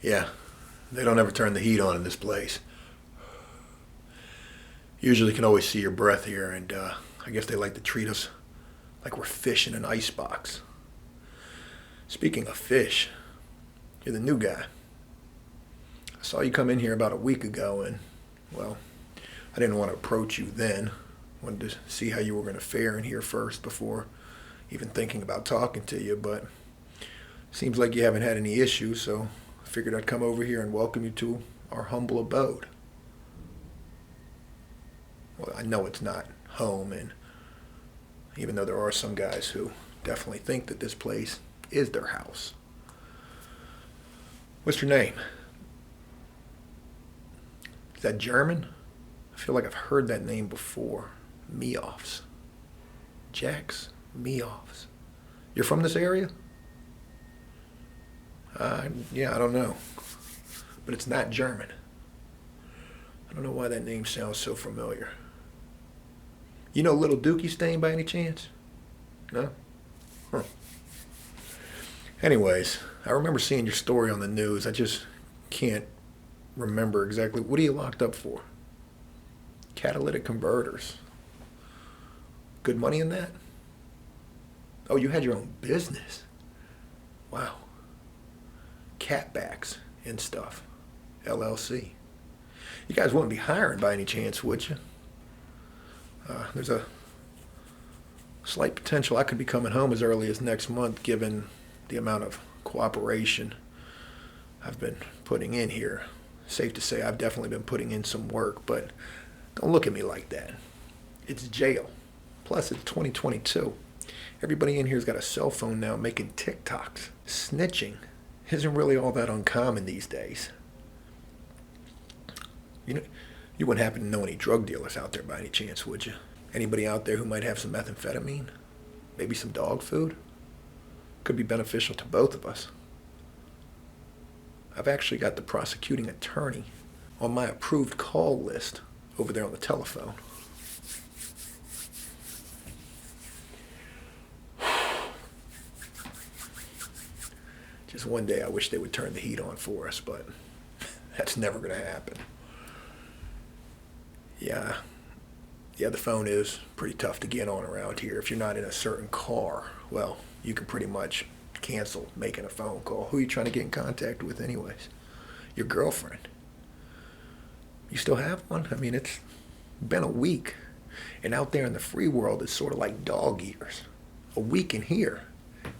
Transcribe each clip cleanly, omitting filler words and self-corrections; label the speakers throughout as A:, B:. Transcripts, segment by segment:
A: Yeah, they don't ever turn the heat on in this place. Usually can always see your breath here, and I guess they like to treat us like we're fish in an icebox. Speaking of fish, you're the new guy. I saw you come in here about a week ago, and, well, I didn't want to approach you then. Wanted to see how you were going to fare in here first before even thinking about talking to you, but seems like you haven't had any issues, so I figured I'd come over here and welcome you to our humble abode. Well, I know it's not home, and even though there are some guys who definitely think that this place is their house. What's your name? Is that German? I feel like I've heard that name before. Meoffs. Jax Meoffs. You're from this area? Yeah, I don't know. But it's not German. I don't know why that name sounds so familiar. You know Little Dookie Stain by any chance? No? Huh. Anyways, I remember seeing your story on the news. I just can't remember exactly. What are you locked up for? Catalytic converters. Good money in that? Oh, you had your own business. Wow. Catbacks and stuff. LLC. You guys wouldn't be hiring by any chance, would you? There's a slight potential I could be coming home as early as next month, given the amount of cooperation I've been putting in here. Safe to say I've definitely been putting in some work, but don't look at me like that. It's jail. Plus, it's 2022. Everybody in here's got a cell phone now making TikToks. Snitching isn't really all that uncommon these days. You know, you wouldn't happen to know any drug dealers out there by any chance, would you? Anybody out there who might have some methamphetamine? Maybe some dog food? Could be beneficial to both of us. I've actually got the prosecuting attorney on my approved call list over there on the telephone. Just one day I wish they would turn the heat on for us, but that's never going to happen. Yeah, the phone is pretty tough to get on around here. If you're not in a certain car, well, you can pretty much cancel making a phone call. Who are you trying to get in contact with anyways? Your girlfriend. You still have one? I mean, it's been a week. And out there in the free world, it's sort of like dog years. A week in here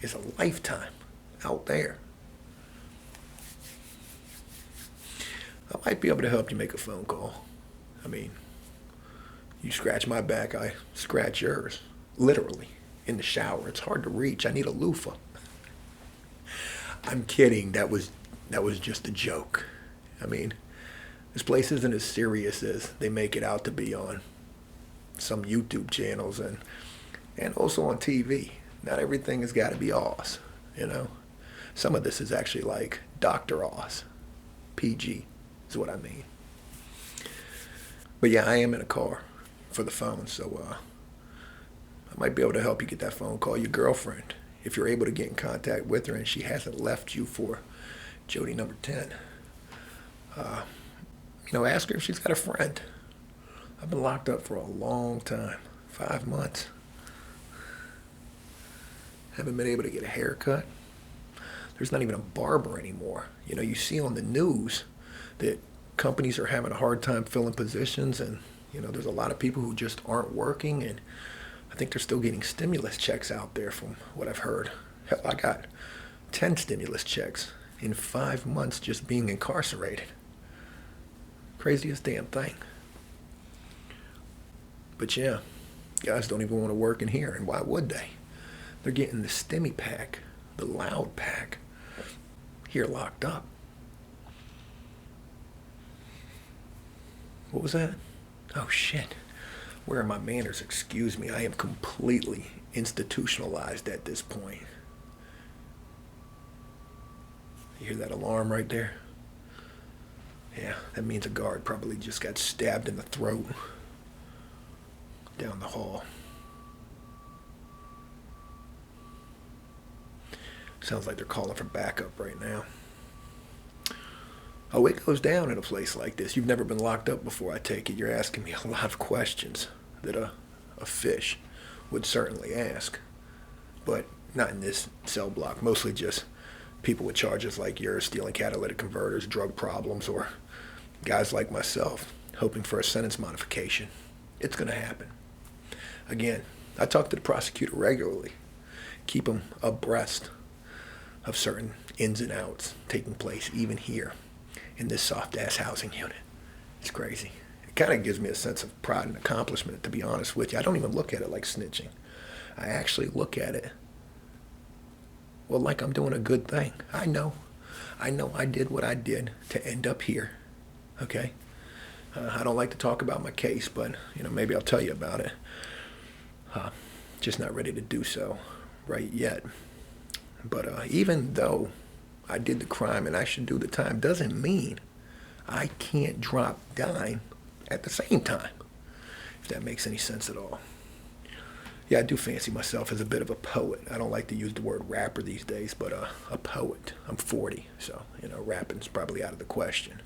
A: is a lifetime out there. I might be able to help you make a phone call. I mean, you scratch my back, I scratch yours. Literally. In the shower. It's hard to reach. I need a loofah. I'm kidding. That was just a joke. I mean, this place isn't as serious as they make it out to be on some YouTube channels and also on TV. Not everything has got to be Oz, you know. Some of this is actually like Dr. Oz. PG is what I mean. But yeah, I am in a car for the phone, so I might be able to help you get that phone call. Your girlfriend, if you're able to get in contact with her and she hasn't left you for Jody number 10. Ask her if she's got a friend. I've been locked up for a long time, 5 months. Haven't been able to get a haircut. There's not even a barber anymore. You know, you see on the news that companies are having a hard time filling positions, and there's a lot of people who just aren't working, and I think they're still getting stimulus checks out there from what I've heard. Hell, I got 10 stimulus checks in 5 months just being incarcerated. Craziest damn thing. But yeah, guys don't even want to work in here, and why would they? They're getting the stimmy pack, the loud pack, here locked up. What was that? Oh shit. Where are my manners? Excuse me. I am completely institutionalized at this point. You hear that alarm right there? Yeah, that means a guard probably just got stabbed in the throat down the hall. Sounds like they're calling for backup right now. Oh, it goes down in a place like this. You've never been locked up before, I take it. You're asking me a lot of questions that a fish would certainly ask. But not in this cell block. Mostly just people with charges like yours, stealing catalytic converters, drug problems, or guys like myself hoping for a sentence modification. It's going to happen. Again, I talk to the prosecutor regularly, keep him abreast of certain ins and outs taking place even here in this soft-ass housing unit. It's crazy. It kind of gives me a sense of pride and accomplishment, to be honest with you. I don't even look at it like snitching. I actually look at it, well, like I'm doing a good thing. I know I did what I did to end up here, okay? I don't like to talk about my case, but, maybe I'll tell you about it. Just not ready to do so right yet. But even though I did the crime and I should do the time, doesn't mean I can't drop dime at the same time, if that makes any sense at all. Yeah, I do fancy myself as a bit of a poet. I don't like to use the word rapper these days, but a poet. I'm 40, so, rapping's probably out of the question.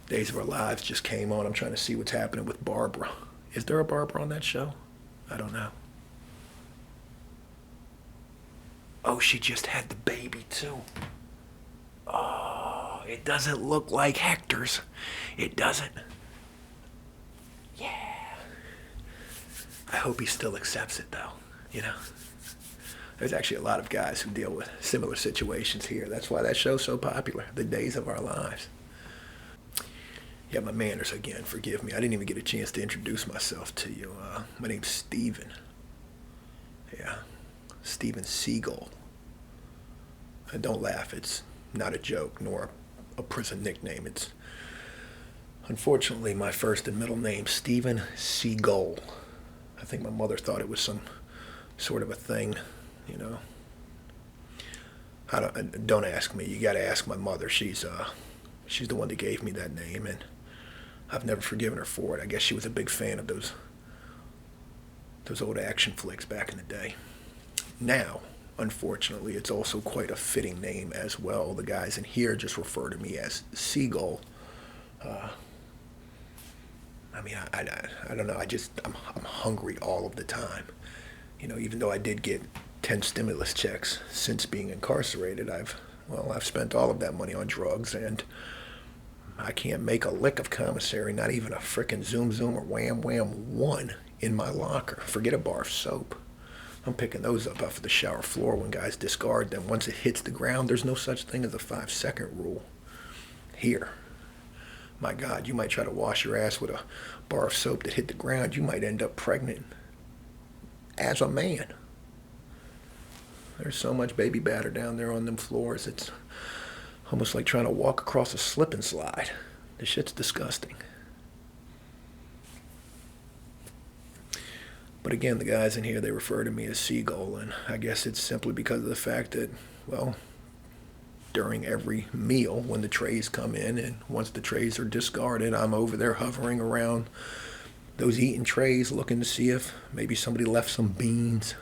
A: Days of Our Lives just came on. I'm trying to see what's happening with Barbara. Is there a Barbara on that show? I don't know. Oh, she just had the baby, too. Oh, it doesn't look like Hector's. It doesn't. Yeah. I hope he still accepts it, though, There's actually a lot of guys who deal with similar situations here. That's why that show's so popular, The Days of Our Lives. Yeah, my manners again, forgive me. I didn't even get a chance to introduce myself to you. My name's Steven. Yeah, Steven Seagull. Don't laugh, it's not a joke, nor a prison nickname. It's, unfortunately, my first and middle name, Steven Seagull. I think my mother thought it was some sort of a thing, Don't ask me. You gotta ask my mother. She's the one that gave me that name, and I've never forgiven her for it. I guess she was a big fan of those old action flicks back in the day. Now, unfortunately, it's also quite a fitting name as well. The guys in here just refer to me as Seagull. I don't know. I'm hungry all of the time. Even though I did get 10 stimulus checks since being incarcerated, I've spent all of that money on drugs, and I can't make a lick of commissary, not even a frickin' Zoom Zoom or Wham Wham 1 in my locker. Forget a bar of soap. I'm picking those up off the shower floor when guys discard them. Once it hits the ground, there's no such thing as a 5-second rule. Here, my God, you might try to wash your ass with a bar of soap that hit the ground. You might end up pregnant as a man. There's so much baby batter down there on them floors. It's almost like trying to walk across a slip and slide. This shit's disgusting. But again, the guys in here, they refer to me as Seagull, and I guess it's simply because of the fact that, during every meal, when the trays come in, and once the trays are discarded, I'm over there hovering around those eating trays looking to see if maybe somebody left some beans,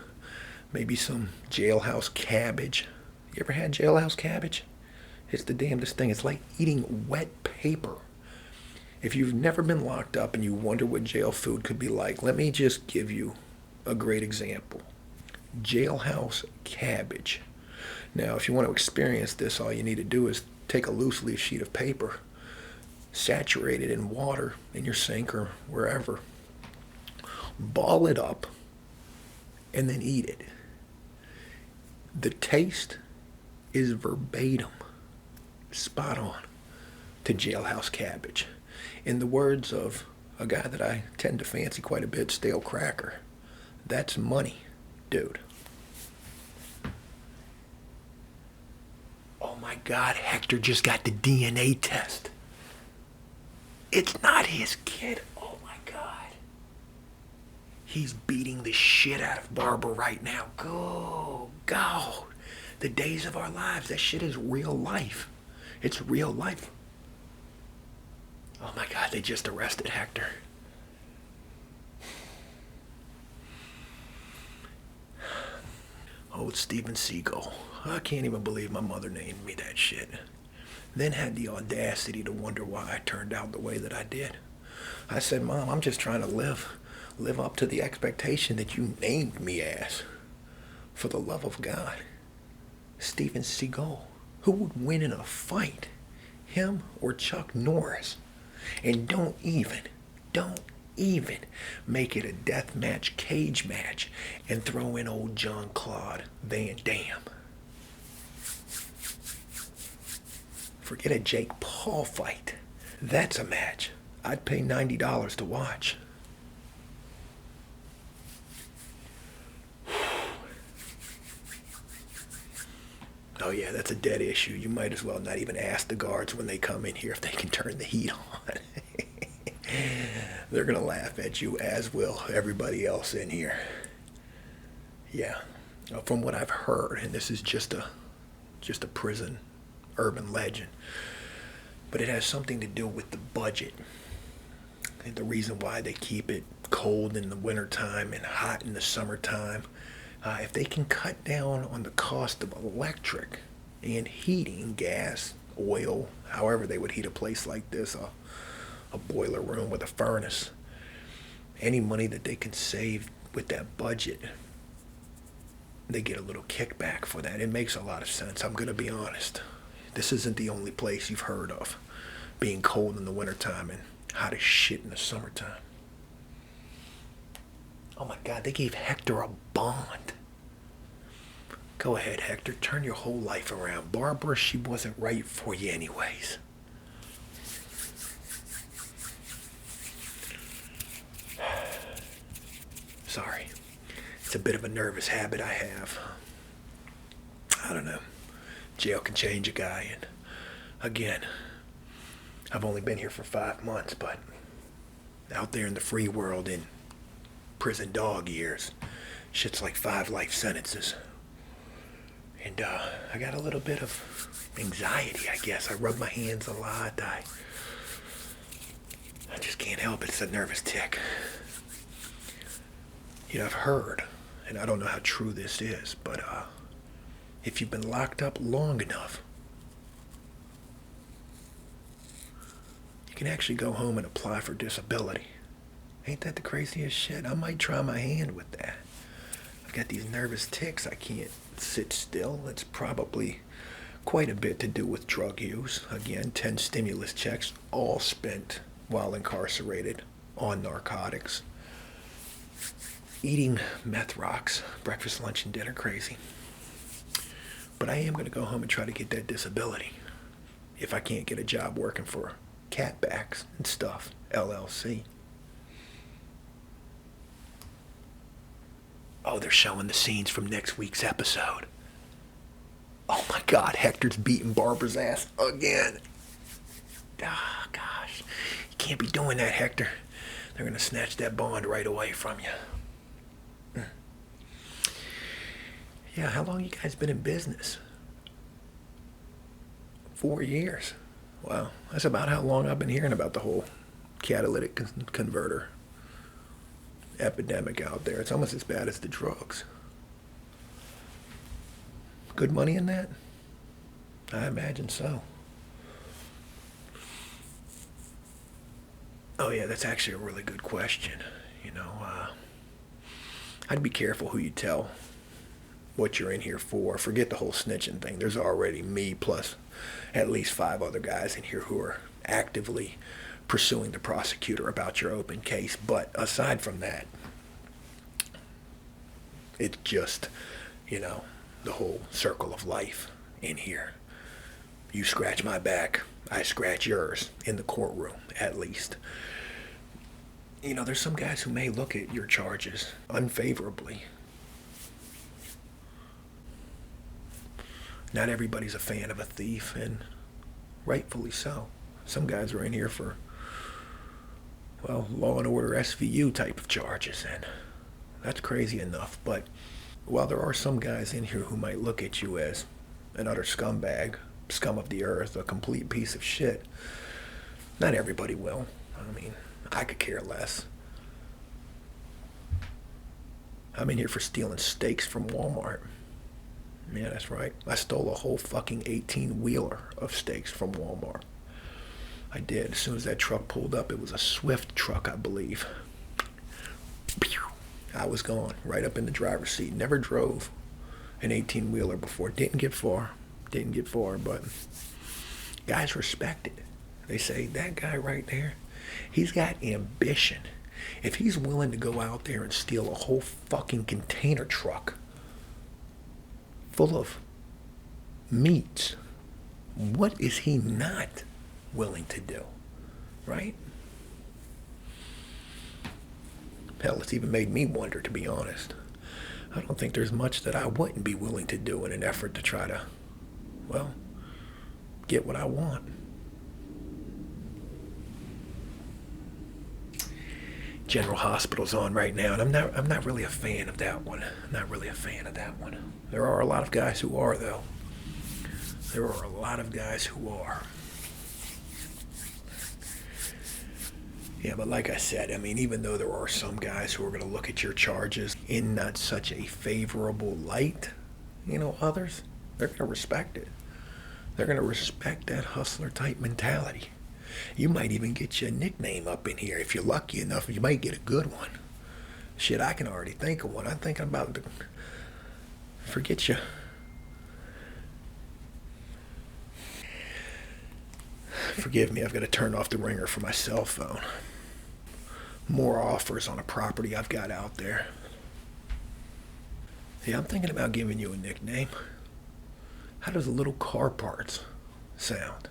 A: maybe some Jailhouse cabbage. You ever had Jailhouse cabbage? It's the damnedest thing. It's like eating wet paper. If you've never been locked up and you wonder what jail food could be like, let me just give you a great example. Jailhouse cabbage. Now, if you want to experience this, all you need to do is take a loose leaf sheet of paper, saturate it in water in your sink or wherever, ball it up, and then eat it. The taste is verbatim, spot on, to Jailhouse cabbage. In the words of a guy that I tend to fancy quite a bit, Stale Cracker, that's money, dude. Oh my God, Hector just got the DNA test. It's not his kid. Oh my God. He's beating the shit out of Barbara right now. Go. The Days of Our Lives. That shit is real life. It's real life. Oh my God, they just arrested Hector. Oh old Steven Seagal. I can't even believe my mother named me that shit. Then had the audacity to wonder why I turned out the way that I did. I said, Mom, I'm just trying to live up to the expectation that you named me as. For the love of God. Steven Seagal. Who would win in a fight? Him or Chuck Norris? And don't even make it a death match, cage match, and throw in old Jean-Claude Van Damme. Forget a Jake Paul fight. That's a match I'd pay $90 to watch. Oh yeah, that's a dead issue. You might as well not even ask the guards when they come in here if they can turn the heat on. They're gonna laugh at you, as will everybody else in here. Yeah, from what I've heard, and this is just a prison urban legend, but it has something to do with the budget. And the reason why they keep it cold in the wintertime and hot in the summertime. If they can cut down on the cost of electric and heating, gas, oil, however they would heat a place like this, a boiler room with a furnace, any money that they can save with that budget, they get a little kickback for that. It makes a lot of sense. I'm going to be honest. This isn't the only place you've heard of being cold in the wintertime and hot as shit in the summertime. Oh my God, they gave Hector a bond. Go ahead, Hector, turn your whole life around. Barbara, she wasn't right for you anyways. Sorry. It's a bit of a nervous habit I have. I don't know. Jail can change a guy, and again, I've only been here for 5 months, but out there in the free world in prison dog years, shit's like 5 life sentences. And I got a little bit of anxiety, I guess. I rub my hands a lot. I just can't help it. It's a nervous tick. You know, I've heard, and I don't know how true this is, but if you've been locked up long enough, you can actually go home and apply for disability. Ain't that the craziest shit? I might try my hand with that. I've got these nervous tics. I can't sit still. It's probably quite a bit to do with drug use. Again, 10 stimulus checks, all spent while incarcerated on narcotics. Eating meth rocks, breakfast, lunch, and dinner, crazy. But I am going to go home and try to get that disability. If I can't get a job working for Catbacks and Stuff, LLC. Oh, they're showing the scenes from next week's episode. Oh my God, Hector's beating Barbara's ass again. Ah, gosh. You can't be doing that, Hector. They're going to snatch that bond right away from you. Yeah, how long you guys been in business? 4 years. Wow, that's about how long I've been hearing about the whole catalytic converter epidemic out there. It's almost as bad as the drugs. Good money in that? I imagine so. Oh yeah, that's actually a really good question. You know, I'd be careful who you tell what you're in here for. Forget the whole snitching thing. There's already me plus at least 5 other guys in here who are actively pursuing the prosecutor about your open case. But aside from that, it's just, you know, the whole circle of life in here. You scratch my back, I scratch yours, in the courtroom, at least. You know, there's some guys who may look at your charges unfavorably. Not everybody's a fan of a thief, and rightfully so. Some guys are in here for, well, law and order SVU type of charges, and that's crazy enough. But while there are some guys in here who might look at you as an utter scumbag, scum of the earth, a complete piece of shit, not everybody will. I mean, I could care less. I'm in here for stealing steaks from Walmart. Yeah, that's right. I stole a whole fucking 18-wheeler of steaks from Walmart. I did. As soon as that truck pulled up, it was a Swift truck, I believe. I was gone, right up in the driver's seat. Never drove an 18-wheeler before. Didn't get far. Didn't get far, but guys respect it. They say, that guy right there, he's got ambition. If he's willing to go out there and steal a whole fucking container truck full of meats, what is he not willing to do? Right? Hell, it's even made me wonder, to be honest. I don't think there's much that I wouldn't be willing to do in an effort to try to, well, get what I want. General Hospital's on right now, and I'm not really a fan of that one. I'm not really a fan of that one. There are a lot of guys who are, though. There are a lot of guys who are. Yeah, but like I said, I mean, even though there are some guys who are going to look at your charges in not such a favorable light, others, they're going to respect it. They're going to respect that hustler type mentality. You might even get your nickname up in here. If you're lucky enough, you might get a good one. Shit, I can already think of one. I'm thinking about the... Forget you. Forgive me, I've got to turn off the ringer for my cell phone. More offers on a property I've got out there. Yeah, I'm thinking about giving you a nickname. How does Little Car Parts sound?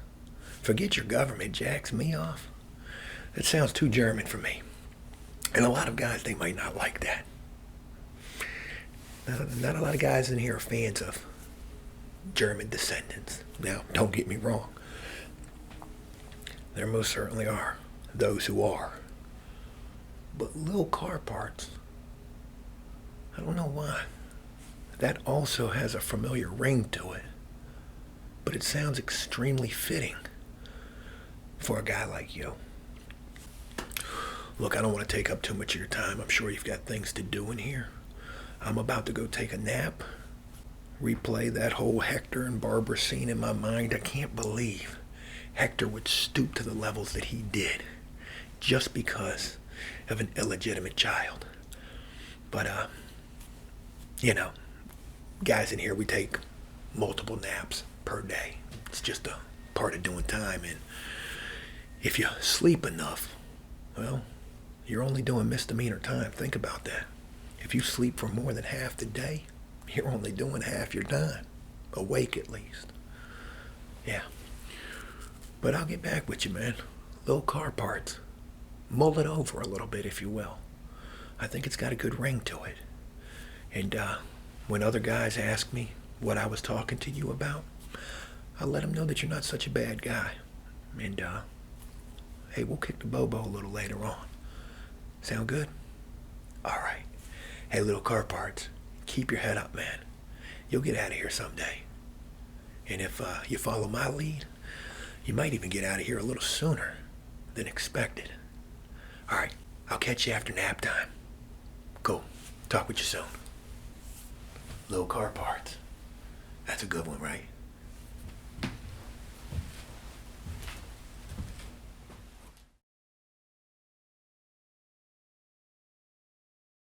A: Forget your government jacks me off. That sounds too German for me. And a lot of guys, they might not like that. Not a lot of guys in here are fans of German descendants. Now, don't get me wrong. There most certainly are those who are. But Little Car Parts, I don't know why. That also has a familiar ring to it. But it sounds extremely fitting for a guy like you. Look, I don't want to take up too much of your time. I'm sure you've got things to do in here. I'm about to go take a nap, replay that whole Hector and Barbara scene in my mind. I can't believe Hector would stoop to the levels that he did just because of an illegitimate child. But, guys in here, we take multiple naps per day. It's just a part of doing time, and if you sleep enough, well, you're only doing misdemeanor time. Think about that. If you sleep for more than half the day, you're only doing half your time. Awake, at least. Yeah. But I'll get back with you, man. Little Car Parts. Mull it over a little bit, if you will. I think it's got a good ring to it. And when other guys ask me what I was talking to you about, I'll let them know that you're not such a bad guy. And, hey, we'll kick the bobo a little later on. Sound good? All right. Hey, Little Car Parts, keep your head up, man. You'll get out of here someday. And if you follow my lead, you might even get out of here a little sooner than expected. All right, I'll catch you after nap time. Cool. Talk with you soon. Little Car Parts. That's a good one, right?